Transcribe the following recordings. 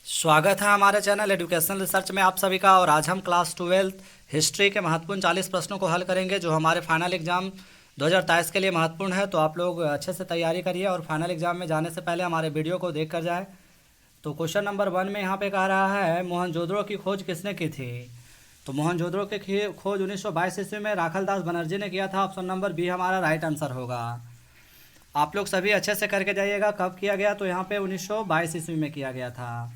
स्वागत है हमारे चैनल एजुकेशनल रिसर्च में आप सभी का। और आज हम क्लास 12 हिस्ट्री के महत्वपूर्ण 40 प्रश्नों को हल करेंगे जो हमारे फाइनल एग्जाम 2023 के लिए महत्वपूर्ण है। तो आप लोग अच्छे से तैयारी करिए और फाइनल एग्जाम में जाने से पहले हमारे वीडियो को देख कर जाए। तो क्वेश्चन नंबर 1 में यहाँ पे कह रहा है मोहनजोदड़ो की खोज किसने की थी। तो मोहनजोदड़ो की खोज 1922 ईस्वी में राखलदास बनर्जी ने किया था। ऑप्शन नंबर बी हमारा राइट आंसर होगा। आप लोग सभी अच्छे से करके जाइएगा। कब किया गया, तो यहाँ पे 1922 ईस्वी में किया गया था।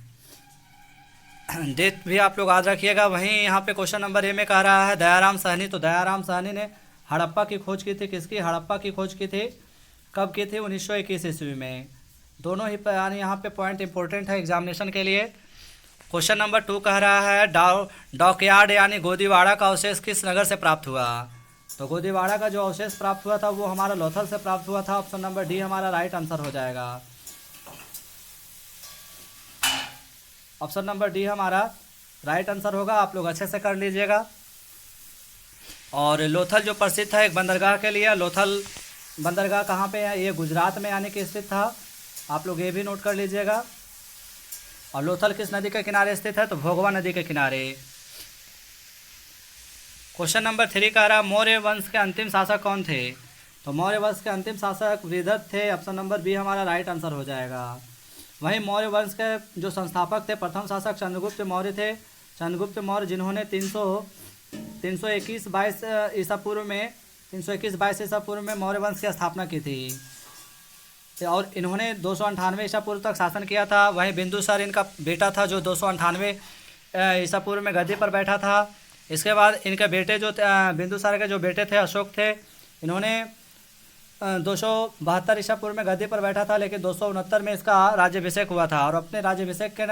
डेट भी आप लोग याद रखिएगा। वहीं यहाँ पे क्वेश्चन नंबर ए में कह रहा है दयाराम साहनी। तो दयाराम साहनी ने हड़प्पा की खोज की थी। किसकी? हड़प्पा की खोज की थी। कब की थी? 1921 ईस्वी में। दोनों ही यानी यहाँ पे पॉइंट इंपॉर्टेंट है एग्जामिनेशन के लिए। क्वेश्चन नंबर 2 कह रहा है डॉकयार्ड यानी गोदीवाड़ा का अवशेष किस नगर से प्राप्त हुआ। तो गोदीवाड़ा का जो अवशेष प्राप्त हुआ था वो हमारा लोथल से प्राप्त हुआ था। ऑप्शन नंबर डी हमारा राइट आंसर हो जाएगा। ऑप्शन नंबर डी हमारा राइट आंसर होगा। आप लोग अच्छे से कर लीजिएगा। और लोथल जो प्रसिद्ध है एक बंदरगाह के लिए, लोथल बंदरगाह कहाँ पे है? ये गुजरात में यानी कि स्थित था। आप लोग ये भी नोट कर लीजिएगा। और लोथल किस नदी के किनारे स्थित है? तो भोगवा नदी के किनारे। क्वेश्चन नंबर 3 कह रहा मौर्य वंश के अंतिम शासक कौन थे। तो मौर्य वंश के अंतिम शासक वृहदत्त थे। ऑप्शन नंबर बी हमारा राइट आंसर हो जाएगा। वहीं मौर्य वंश के जो संस्थापक थे, प्रथम शासक चंद्रगुप्त मौर्य थे। चंद्रगुप्त मौर्य जिन्होंने 321-22 ईसा पूर्व में मौर्य वंश की स्थापना की थी। और इन्होंने 298 ईसा पूर्व तक शासन किया था। वहीं बिंदुसार इनका बेटा था जो 298 ईसा पूर्व में गद्दी पर बैठा था। इसके बाद इनके बेटे जो बिंदुसार के जो बेटे थे अशोक थे, इन्होंने 272 ईसा पूर्व में गद्दी पर बैठा था, लेकिन 269 में इसका राज्याभिषेक हुआ था और अपने राज्याभिषेक के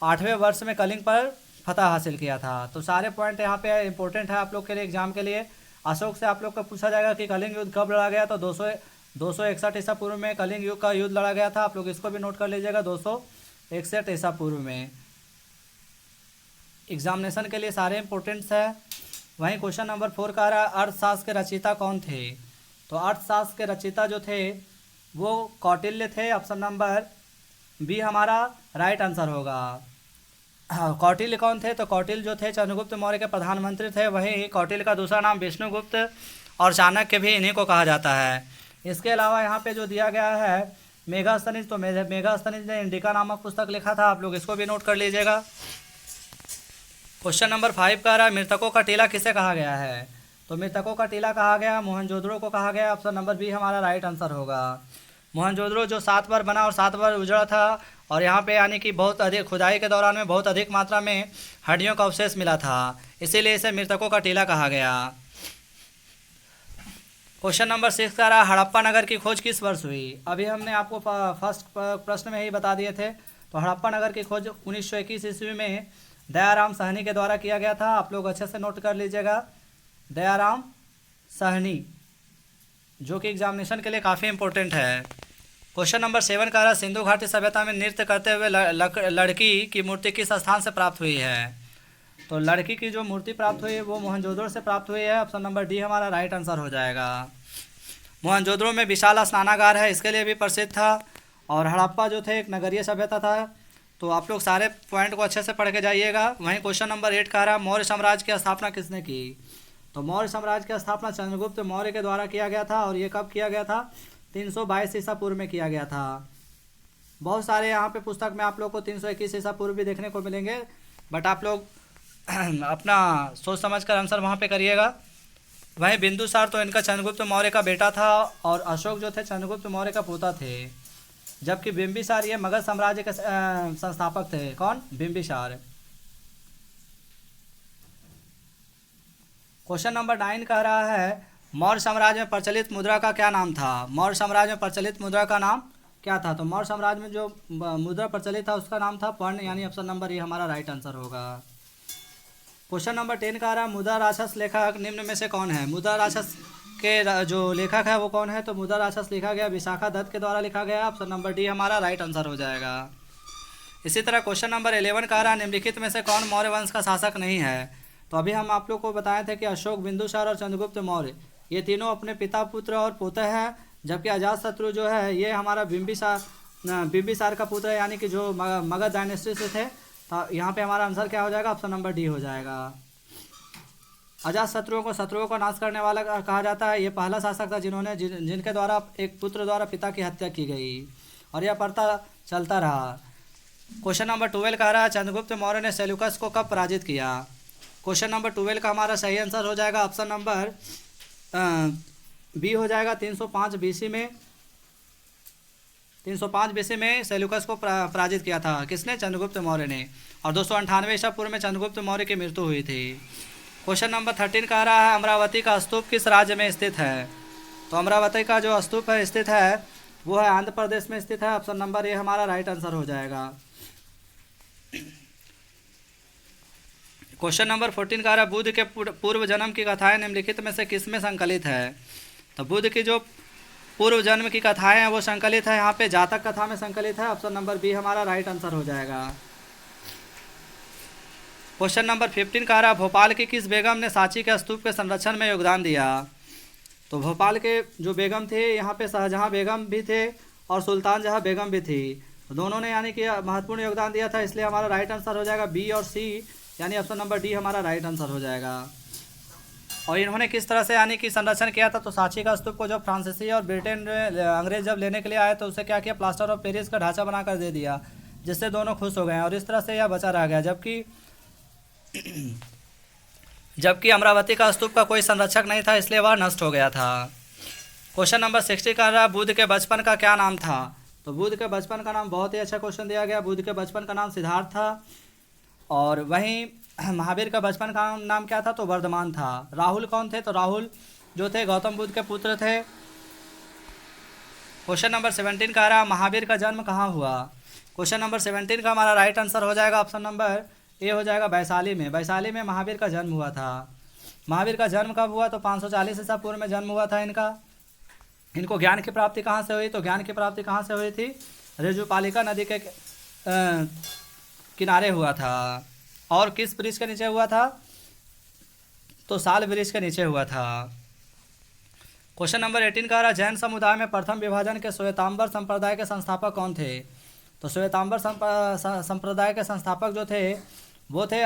8वें वर्ष में कलिंग पर फतह हासिल किया था। तो सारे पॉइंट यहाँ पे इंपॉर्टेंट है आप लोग के लिए एग्जाम के लिए। अशोक से आप लोग को पूछा जाएगा कि कलिंग युद्ध कब लड़ा गया। तो 261 ईसा पूर्व में कलिंग युद्ध का युद्ध लड़ा गया था। आप लोग इसको भी नोट कर लीजिएगा, 261 ईसा पूर्व में। एग्जामिनेशन के लिए सारे इंपॉर्टेंट्स है। वहीं क्वेश्चन नंबर 4 का रहा अर्थशास्त्र के रचयिता कौन थे। तो अर्थशास्त्र के रचयिता जो थे वो कौटिल्य थे। ऑप्शन नंबर बी हमारा राइट आंसर होगा। कौटिल्य कौन थे? तो कौटिल्य जो थे चंद्रगुप्त मौर्य के प्रधानमंत्री थे। वहीं कौटिल्य का दूसरा नाम विष्णुगुप्त और चाणक्य भी इन्हीं को कहा जाता है। इसके अलावा यहाँ पे जो दिया गया है मेगास्थनीज, तो मेगास्थनीज ने इंडिका नामक पुस्तक लिखा था। आप लोग इसको भी नोट कर लीजिएगा। क्वेश्चन नंबर 5 का रहा मृतकों का टीला किसे कहा गया है। तो मृतकों का टीला कहा गया मोहनजोदड़ो को कहा गया। ऑप्शन नंबर बी हमारा राइट आंसर होगा। मोहनजोदड़ो जो 7 बार बना और 7 बार उजड़ा था, और यहाँ पे यानी कि बहुत अधिक खुदाई के दौरान में बहुत अधिक मात्रा में हड्डियों का अवशेष मिला था, इसीलिए इसे मृतकों का टीला कहा गया। क्वेश्चन नंबर 6 का रहा हड़प्पा नगर की खोज किस वर्ष हुई। अभी हमने आपको फर्स्ट प्रश्न में ही बता दिए थे। तो हड़प्पा नगर की खोज 1921 ईस्वी में दयाराम साहनी के द्वारा किया गया था। आप लोग अच्छे से नोट कर लीजिएगा, दयाराम साहनी, जो कि एग्जामिनेशन के लिए काफ़ी इंपॉर्टेंट है। क्वेश्चन नंबर 7 का रहा सिंधु घाटी सभ्यता में नृत्य करते हुए लड़की की मूर्ति किस स्थान से प्राप्त हुई है। तो लड़की की जो मूर्ति प्राप्त हुई है वो मोहनजोदड़ो से प्राप्त हुई है। ऑप्शन नंबर डी हमारा राइट आंसर हो जाएगा। मोहनजोदड़ो में विशाल स्नानागार है, इसके लिए भी प्रसिद्ध था। और हड़प्पा जो थे एक नगरीय सभ्यता था। तो आप लोग सारे पॉइंट को अच्छे से पढ़ के जाइएगा। वहीं क्वेश्चन नंबर 8 का रहा मौर्य साम्राज्य की स्थापना किसने की। तो मौर्य साम्राज्य की स्थापना चंद्रगुप्त मौर्य के द्वारा किया गया था। और ये कब किया गया था? 322 ईसा पूर्व में किया गया था। बहुत सारे यहाँ पे पुस्तक में आप लोग को 321 ईसा पूर्व भी देखने को मिलेंगे, बट आप लोग अपना सोच समझ कर आंसर वहाँ पे करिएगा। वहीं बिंदुसार तो इनका चंद्रगुप्त मौर्य का बेटा था और अशोक जो थे चंद्रगुप्त मौर्य का पोता थे। जबकि बिंबिसार ये मगध साम्राज्य के संस्थापक थे। कौन? बिंबिसार। क्वेश्चन नंबर 9 कह रहा है मौर्य साम्राज्य में प्रचलित मुद्रा का क्या नाम था। मौर्य साम्राज्य में प्रचलित मुद्रा का नाम क्या था। तो मौर्य साम्राज्य में जो मुद्रा प्रचलित था उसका नाम था पर्ण, यानी ऑप्शन नंबर ये हमारा राइट आंसर होगा। क्वेश्चन नंबर 10 का रहा मुद्रा राक्षस लेखक निम्न में से कौन है। मुद्रा राक्षस के जो लेखक है वो कौन है। तो मुद्रा राक्षस लिखा गया विशाखा दत्त के द्वारा लिखा गया। ऑप्शन नंबर डी हमारा राइट आंसर हो जाएगा। इसी तरह क्वेश्चन नंबर 11 का रहा निम्नलिखित में से कौन मौर्य वंश का शासक नहीं है। तो अभी हम आप लोग को बताए थे कि अशोक, बिंदुसार और चंद्रगुप्त मौर्य ये तीनों अपने पिता, पुत्र और पोते हैं। जबकि अजातशत्रु जो है ये हमारा बिम्बिसार का पुत्र है, यानी कि जो मगध डायनेस्टी से थे। तो यहाँ पे हमारा आंसर क्या हो जाएगा, ऑप्शन नंबर डी हो जाएगा। अजात शत्रुओं को नाश करने वाला कहा जाता है। ये पहला शासक था जिनके द्वारा एक पुत्र द्वारा पिता की हत्या की गई, और यह प्रथा चलता रहा। क्वेश्चन नंबर 12 कह रहा है चंद्रगुप्त मौर्य ने सेल्यूकस को कब पराजित किया। क्वेश्चन नंबर 12 का हमारा सही आंसर हो जाएगा ऑप्शन नंबर बी हो जाएगा। 305 बीसी में 305 बीसी में सेल्यूकस को पराजित किया था। किसने? चंद्रगुप्त मौर्य ने। और 298 ईसा पूर्व में चंद्रगुप्त मौर्य की मृत्यु हुई थी। क्वेश्चन नंबर 13 कह रहा है अमरावती का स्तूप किस राज्य में स्थित है। तो अमरावती का जो स्तूप है स्थित है वो है आंध्र प्रदेश में स्थित है। ऑप्शन नंबर ए हमारा राइट आंसर हो जाएगा। क्वेश्चन नंबर 14 कह रहा है बुद्ध के पूर्व जन्म की कथाएं निम्नलिखित में से किस में संकलित है। तो बुद्ध की जो पूर्व जन्म की कथाएं हैं वो संकलित है यहाँ पे जातक कथा में संकलित है। ऑप्शन नंबर बी हमारा राइट आंसर हो जाएगा। क्वेश्चन नंबर 15 कह रहा है भोपाल की किस बेगम ने सांची के स्तूप के संरक्षण में योगदान दिया। तो भोपाल के जो बेगम थे यहाँ पे शाहजहां बेगम भी थे और सुल्तान जहां बेगम भी थी। तो दोनों ने यानी कि महत्वपूर्ण योगदान दिया था, इसलिए हमारा राइट आंसर हो जाएगा बी और सी, यानी ऑप्शन नंबर डी हमारा राइट आंसर हो जाएगा। और इन्होंने किस तरह से यानी कि संरक्षण किया था। तो सांची का स्तूप को जब फ्रांसीसी और ब्रिटेन अंग्रेज जब लेने के लिए आए तो उसे क्या किया, प्लास्टर ऑफ पेरिस का ढांचा बनाकर दे दिया, जिससे दोनों खुश हो गए और इस तरह से यह बचा रह गया। जबकि अमरावती का स्तूप का कोई संरक्षक नहीं था, इसलिए वह नष्ट हो गया था। क्वेश्चन नंबर 60 कह रहा है बुद्ध के बचपन का क्या नाम था। तो बुद्ध के बचपन का नाम, बहुत ही अच्छा क्वेश्चन दिया गया। बुद्ध के बचपन का नाम सिद्धार्थ था। और वहीं महावीर का बचपन का नाम क्या था, तो वर्धमान था। राहुल कौन थे, तो राहुल जो थे गौतम बुद्ध के पुत्र थे। क्वेश्चन नंबर 17 कह रहा है महावीर का जन्म कहाँ हुआ। क्वेश्चन नंबर 17 का हमारा राइट आंसर हो जाएगा ऑप्शन नंबर ए हो जाएगा वैशाली में। वैशाली में महावीर का जन्म हुआ था। महावीर का जन्म कब हुआ, तो 540 ईसा पूर्व में जन्म हुआ था इनको ज्ञान की प्राप्ति कहाँ से हुई, तो ज्ञान की प्राप्ति कहाँ से हुई थी, ऋजुपालिका नदी के किनारे हुआ था। और किस वृक्ष के नीचे हुआ था, तो साल वृक्ष के नीचे हुआ था। क्वेश्चन नंबर 18 का रहा जैन समुदाय में प्रथम विभाजन के श्वेतांबर संप्रदाय के संस्थापक कौन थे। तो श्वेतांबर संप्रदाय के संस्थापक जो थे वो थे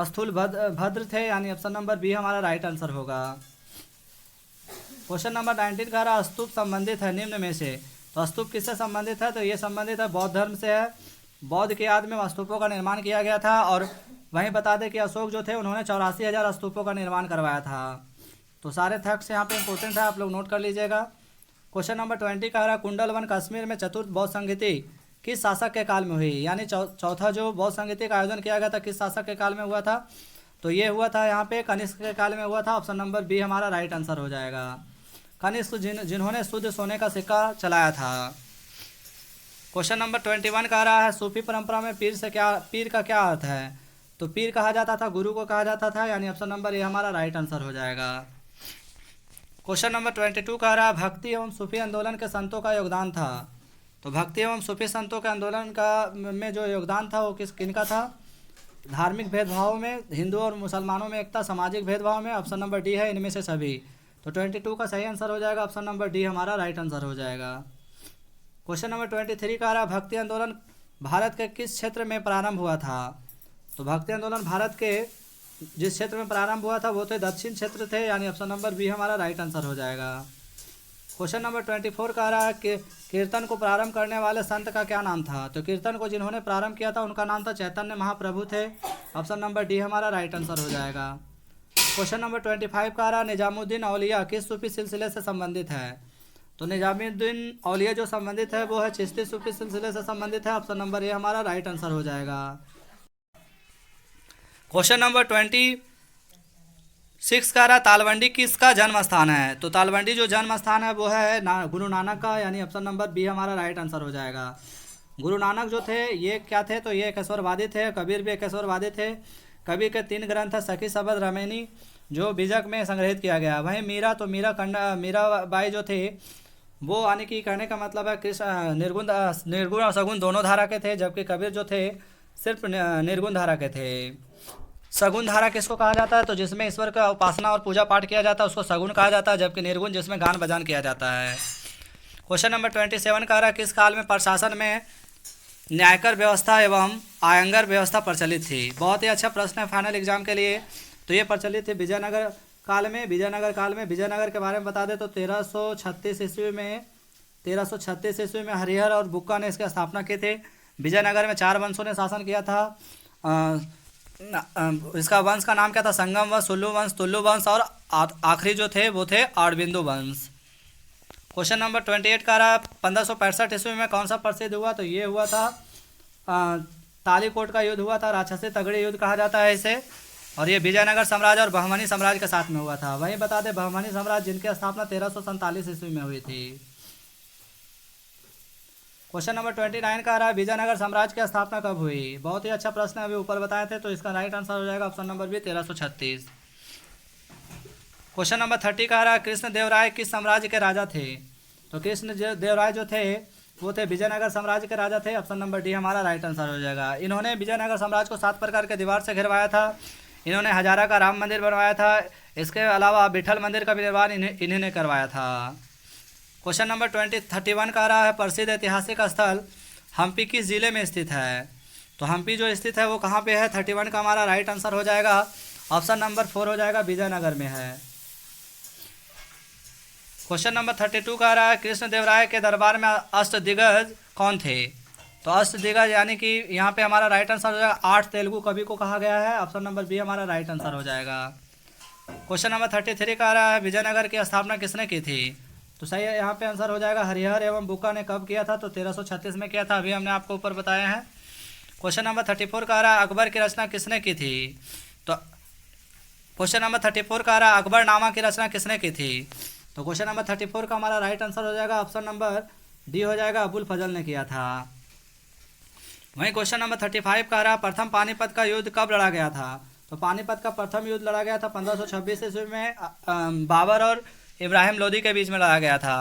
स्थूल भद्र थे, यानी ऑप्शन नंबर बी हमारा राइट आंसर होगा। क्वेश्चन नंबर 19 का रहा स्तूप संबंधित है निम्न में से। तो स्तूप किससे संबंधित है, तो ये संबंधित है बौद्ध धर्म से है। बौद्ध की याद में स्तूपों का निर्माण किया गया था। और वहीं बता दें कि अशोक जो थे उन्होंने 84,000 स्तूपों का निर्माण करवाया था। तो सारे फैक्ट्स यहाँ पे इंपॉर्टेंट है, आप लोग नोट कर लीजिएगा। क्वेश्चन नंबर 20 का रहा कुंडलवन कश्मीर में चतुर्थ बौद्ध संगीति किस शासक के काल में हुई, यानी चौथा जो बौद्ध संगीति का आयोजन किया गया था किस शासक के काल में हुआ था, तो ये हुआ था यहाँ पे कनिष्क के काल में हुआ था। ऑप्शन नंबर बी हमारा राइट आंसर हो जाएगा। कनिष्क जिन्होंने शुद्ध सोने का सिक्का चलाया था। क्वेश्चन नंबर 21 कह रहा है सूफी परंपरा में पीर का क्या अर्थ है। तो पीर कहा जाता था, गुरु को कहा जाता था, यानी ऑप्शन नंबर ए हमारा राइट आंसर हो जाएगा। क्वेश्चन नंबर 22 कह रहा है भक्ति एवं सूफी आंदोलन के संतों का योगदान था। तो भक्ति एवं सूफी संतों के आंदोलन का में जो योगदान था वो किनका था, धार्मिक भेदभाव में, हिंदू और मुसलमानों में एकता, सामाजिक भेदभाव में, ऑप्शन नंबर डी है इनमें से सभी। तो 22 का सही आंसर हो जाएगा ऑप्शन नंबर डी हमारा राइट आंसर हो जाएगा। क्वेश्चन नंबर 23 कह रहा भक्ति आंदोलन भारत के किस क्षेत्र में प्रारंभ हुआ था। तो भक्ति आंदोलन भारत के जिस क्षेत्र में प्रारंभ हुआ था वो थे दक्षिण क्षेत्र थे, यानी ऑप्शन नंबर बी हमारा राइट आंसर हो जाएगा। क्वेश्चन नंबर 24 कह रहा है कि कीर्तन को प्रारंभ करने वाले संत का क्या नाम था। तो कीर्तन को जिन्होंने प्रारंभ किया था उनका नाम था चैतन्य महाप्रभु थे। ऑप्शन नंबर डी हमारा राइट आंसर हो जाएगा। क्वेश्चन नंबर 25 कह रहा निजामुद्दीन औलिया किस सूफी सिलसिले से संबंधित है। तो निजामुद्दीन औलिया जो संबंधित है वो है चिश्ती सूफी सिलसिले से संबंधित है। ऑप्शन नंबर ए हमारा राइट आंसर हो जाएगा। क्वेश्चन नंबर 26 का रहा तालवंडी किसका जन्म स्थान है। तो तालवंडी जो जन्म स्थान है वो है गुरु नानक का, यानी ऑप्शन नंबर बी हमारा राइट आंसर हो जाएगा। गुरु नानक जो थे ये क्या थे, तो ये एकेश्वरवादी थे। कबीर भी एकेश्वरवादी थे। कबीर के 3 ग्रंथ है सखी शबद रमैनी जो बीजक में संग्रहित किया गया। वहीं मीरा, तो मीराबाई जो थे वो यानी कि कहने का मतलब है कृष्ण निर्गुण और सगुण दोनों धारा के थे, जबकि कबीर जो थे सिर्फ निर्गुण धारा के थे। सगुण धारा किसको कहा जाता है, तो जिसमें ईश्वर का उपासना और पूजा पाठ किया जाता है उसको सगुण कहा जाता है, जबकि निर्गुण जिसमें गान बजान किया जाता है। क्वेश्चन नंबर 27 कह रहा है किस काल में प्रशासन में न्यायकर व्यवस्था एवं आयंगर व्यवस्था प्रचलित थी। बहुत ही अच्छा प्रश्न है फाइनल एग्जाम के लिए। तो ये प्रचलित थी विजयनगर काल में। विजयनगर के बारे में बता दें तो 1336 ईस्वी में हरिहर और बुक्का ने इसकी स्थापना की थी। विजयनगर में 4 वंशों ने शासन किया था। इसका वंश का नाम क्या था? संगम वंश, सुल्लू वंश, तुल्लु वंश और आखिरी जो थे वो थे आड़बिंदु वंश। क्वेश्चन नंबर 28 का रहा 1565 ईस्वी में कौन सा प्रसिद्ध हुआ? तो ये हुआ था तालीकोट का युद्ध हुआ था। राक्षसी तगड़ी युद्ध कहा जाता है इसे। और ये विजयनगर साम्राज्य और बहमनी साम्राज्य के साथ में हुआ था। वहीं बता दें बहमनी साम्राज्य जिनकी स्थापना 1347 ईस्वी में हुई थी। क्वेश्चन नंबर 29 का रहा है विजयनगर साम्राज्य की स्थापना कब हुई? बहुत ही अच्छा प्रश्न है, अभी ऊपर बताए थे। तो इसका राइट आंसर हो जाएगा option number B 1336। Question number 30 का रहा है कृष्णदेवराय किस साम्राज्य के राजा थे? तो कृष्णदेवराय जो थे वो थे विजयनगर साम्राज्य के राजा थे। ऑप्शन नंबर डी हमारा राइट आंसर हो जाएगा। इन्होंने विजयनगर साम्राज्य को 7 प्रकार के दीवार से घिरवाया था। इन्होंने हजारा का राम मंदिर बनवाया था। इसके अलावा विठल मंदिर का भी निर्माण इन्हीं ने करवाया था। क्वेश्चन नंबर 31 का रहा है प्रसिद्ध ऐतिहासिक स्थल हम्पी किस जिले में स्थित है? तो हम्पी जो स्थित है वो कहाँ पे है? 31 का हमारा राइट आंसर हो जाएगा ऑप्शन नंबर 4 हो जाएगा, विजयनगर में है। क्वेश्चन नंबर 32 का रहा है कृष्णदेवराय के दरबार में अष्टदिग्गज कौन थे? तो अष्टदिग्गज यानी कि यहाँ पे हमारा राइट आंसर हो जाएगा 8 तेलुगु कवि को कहा गया है। ऑप्शन नंबर बी हमारा राइट आंसर हो जाएगा। क्वेश्चन नंबर 33 का रहा है विजयनगर की स्थापना किसने की थी? तो सही है, यहाँ पे आंसर हो जाएगा हरिहर एवं बुक्का ने कब किया था? तो 1336 में किया था। अभी हमने आपको ऊपर बताया है। क्वेश्चन नंबर 34 का रहा है अकबर की रचना किसने की थी? तो क्वेश्चन नंबर 34 का रहा है अकबरनामा की रचना किसने की थी? तो क्वेश्चन नंबर 34 का हमारा राइट आंसर हो जाएगा ऑप्शन नंबर डी हो जाएगा, अबुल फजल ने किया था। वहीं क्वेश्चन नंबर 35 का रहा प्रथम पानीपत का युद्ध कब लड़ा गया था? तो पानीपत का प्रथम युद्ध लड़ा गया था 1526 ईस्वी में बाबर और इब्राहिम लोदी के बीच में लड़ा गया था।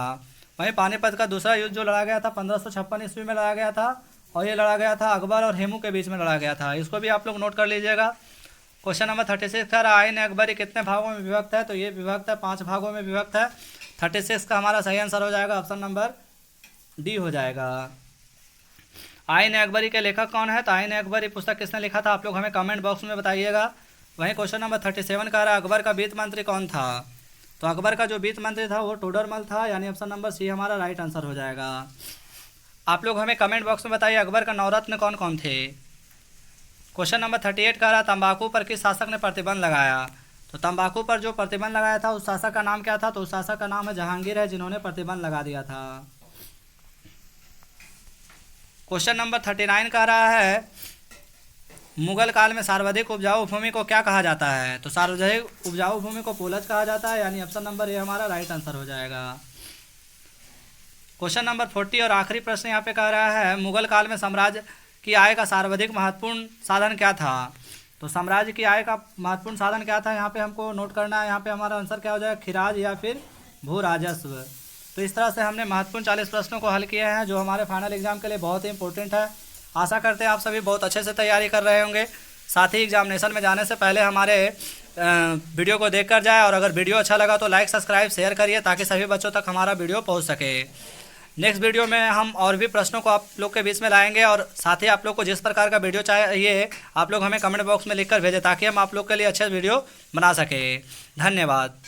वहीं पानीपत का दूसरा युद्ध जो लड़ा गया था 1556 ईस्वी में लड़ा गया था और ये लड़ा गया था अकबर और हेमू के बीच में लड़ा गया था। इसको भी आप लोग नोट कर लीजिएगा। क्वेश्चन नंबर 36 का आईन अकबरी कितने भागों में विभक्त है? तो ये विभक्त है 5 भागों में विभक्त है। 36 का हमारा सही आंसर हो जाएगा ऑप्शन नंबर डी हो जाएगा। आईन अकबरी के लेखक कौन है? तो आईन अकबरी पुस्तक किसने लिखा था? आप लोग हमें कमेंट बॉक्स में बताइएगा। वहीं क्वेश्चन नंबर 37 का रहा अकबर का वित्त मंत्री कौन था? तो अकबर का जो वित्त मंत्री था वो टोडरमल था, यानी ऑप्शन नंबर सी हमारा राइट आंसर हो जाएगा। आप लोग हमें कमेंट बॉक्स में बताइए अकबर का नवरत्न कौन कौन थे। क्वेश्चन नंबर 38 का रहा तंबाकू पर किस शासक ने प्रतिबंध लगाया? तो तंबाकू पर जो प्रतिबंध लगाया था उस शासक का नाम क्या था? तो उस शासक का नाम है जहांगीर है, जिन्होंने प्रतिबंध लगा दिया था। क्वेश्चन नंबर 39 का रहा है मुगल काल में सर्वाधिक उपजाऊ भूमि को क्या कहा जाता है? तो सर्वाधिक उपजाऊ भूमि को पोलज कहा जाता है, यानी ऑप्शन नंबर ए हमारा राइट आंसर हो जाएगा। क्वेश्चन नंबर 40 और आखिरी प्रश्न यहाँ पे कह रहा है मुगल काल में साम्राज्य की आय का सर्वाधिक महत्वपूर्ण साधन क्या था? तो साम्राज्य की आय का महत्वपूर्ण साधन क्या था? यहाँ पे हमको नोट करना है। यहाँ पे हमारा आंसर क्या हो जाएगा? खिराज या फिर भू राजस्व। तो इस तरह से हमने महत्वपूर्ण 40 प्रश्नों को हल किए हैं जो हमारे फाइनल एग्जाम के लिए बहुत ही इंपॉर्टेंट है। आशा करते हैं आप सभी बहुत अच्छे से तैयारी कर रहे होंगे। साथ ही एग्जामिनेशन में जाने से पहले हमारे वीडियो को देख कर जाए और अगर वीडियो अच्छा लगा तो लाइक सब्सक्राइब शेयर करिए ताकि सभी बच्चों तक हमारा वीडियो पहुंच सके। नेक्स्ट वीडियो में हम और भी प्रश्नों को आप लोग के बीच में लाएंगे और साथ ही आप लोग को जिस प्रकार का वीडियो चाहिए आप लोग हमें कमेंट बॉक्स में लिखकर भेजें ताकि हम आप लोग के लिए अच्छे वीडियो बना सकें। धन्यवाद।